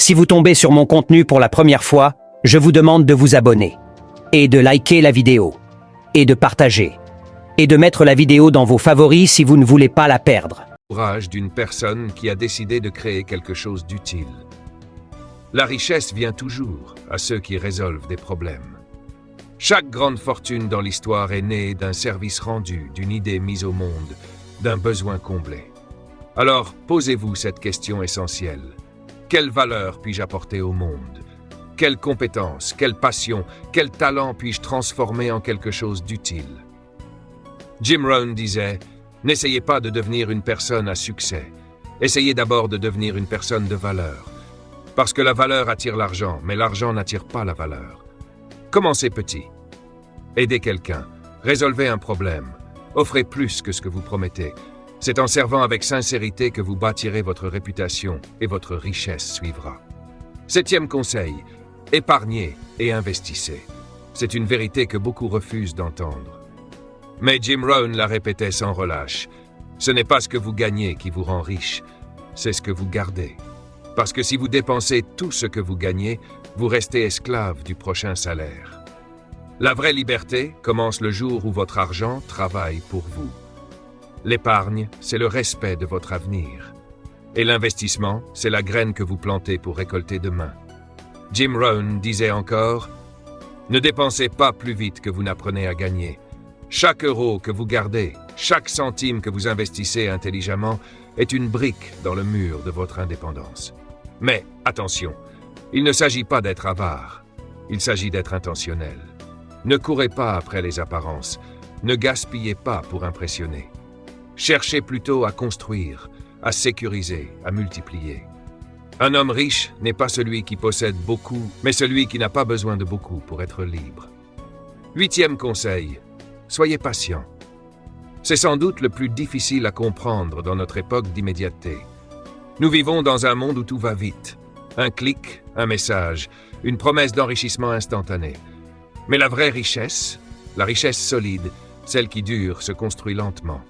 Si vous tombez sur mon contenu pour la première fois, je vous demande de vous abonner, et de liker la vidéo, et de partager, et de mettre la vidéo dans vos favoris si vous ne voulez pas la perdre. Courage d'une personne qui a décidé de créer quelque chose d'utile. La richesse vient toujours à ceux qui résolvent des problèmes. Chaque grande fortune dans l'histoire est née d'un service rendu, d'une idée mise au monde, d'un besoin comblé. Alors, posez-vous cette question essentielle. Quelle valeur puis-je apporter au monde? Quelle compétence, quelle passion, quel talent puis-je transformer en quelque chose d'utile? Jim Rohn disait « N'essayez pas de devenir une personne à succès. Essayez d'abord de devenir une personne de valeur. Parce que la valeur attire l'argent, mais l'argent n'attire pas la valeur. Commencez petit. Aidez quelqu'un. Résolvez un problème. Offrez plus que ce que vous promettez. C'est en servant avec sincérité que vous bâtirez votre réputation et votre richesse suivra. 7e conseil, épargnez et investissez. C'est une vérité que beaucoup refusent d'entendre. Mais Jim Rohn la répétait sans relâche. Ce n'est pas ce que vous gagnez qui vous rend riche, c'est ce que vous gardez. Parce que si vous dépensez tout ce que vous gagnez, vous restez esclave du prochain salaire. La vraie liberté commence le jour où votre argent travaille pour vous. L'épargne, c'est le respect de votre avenir. Et l'investissement, c'est la graine que vous plantez pour récolter demain. Jim Rohn disait encore « Ne dépensez pas plus vite que vous n'apprenez à gagner. Chaque euro que vous gardez, chaque centime que vous investissez intelligemment est une brique dans le mur de votre indépendance. Mais attention, il ne s'agit pas d'être avare, il s'agit d'être intentionnel. Ne courez pas après les apparences, ne gaspillez pas pour impressionner. Cherchez plutôt à construire, à sécuriser, à multiplier. Un homme riche n'est pas celui qui possède beaucoup, mais celui qui n'a pas besoin de beaucoup pour être libre. 8e conseil, soyez patient. C'est sans doute le plus difficile à comprendre dans notre époque d'immédiateté. Nous vivons dans un monde où tout va vite. Un clic, un message, une promesse d'enrichissement instantané. Mais la vraie richesse, la richesse solide, celle qui dure, se construit lentement.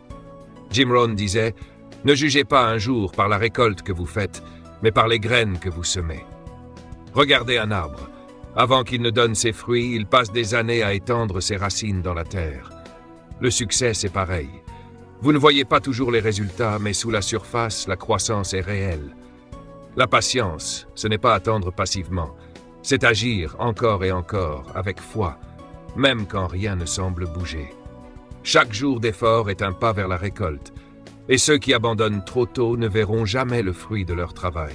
Jim Rohn disait « Ne jugez pas un jour par la récolte que vous faites, mais par les graines que vous semez. » Regardez un arbre. Avant qu'il ne donne ses fruits, il passe des années à étendre ses racines dans la terre. Le succès, c'est pareil. Vous ne voyez pas toujours les résultats, mais sous la surface, la croissance est réelle. La patience, ce n'est pas attendre passivement. C'est agir encore et encore, avec foi, même quand rien ne semble bouger. Chaque jour d'effort est un pas vers la récolte, et ceux qui abandonnent trop tôt ne verront jamais le fruit de leur travail.